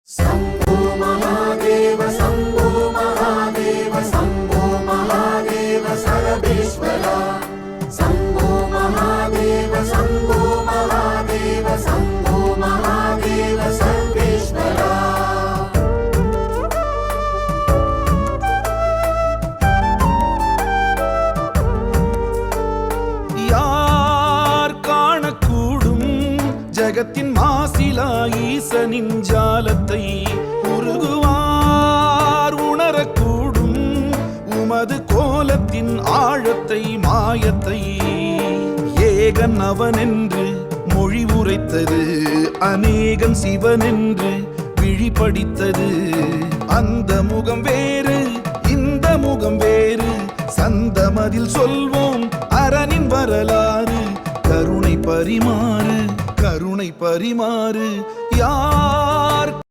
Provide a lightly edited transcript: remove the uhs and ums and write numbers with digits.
शम्भो महादेव शम्भो महादेव शम्भो महादेव सर्वेश्वरा शम्भो महादेव शम्भो महादेव शम्भो महादेव सर्वेश्वरा யார் காணக்கூடும் ஜகத்தின் மாசிலா ஈசனின் ஜாலத்தை உருகுவார் உணரக்கூடும் உமது கோலத்தின் ஆழத்தை மாயத்தை ஏகன் அவனென்று மொழி உரைத்தது அநேகன் சிவனென்று விழிபடித்தது அந்த முகம் வேறு இந்த முகம் வேறு சந்தமதில் சொல்வோம் அரணின் வரலாறு கருணை பரிமாறு யார்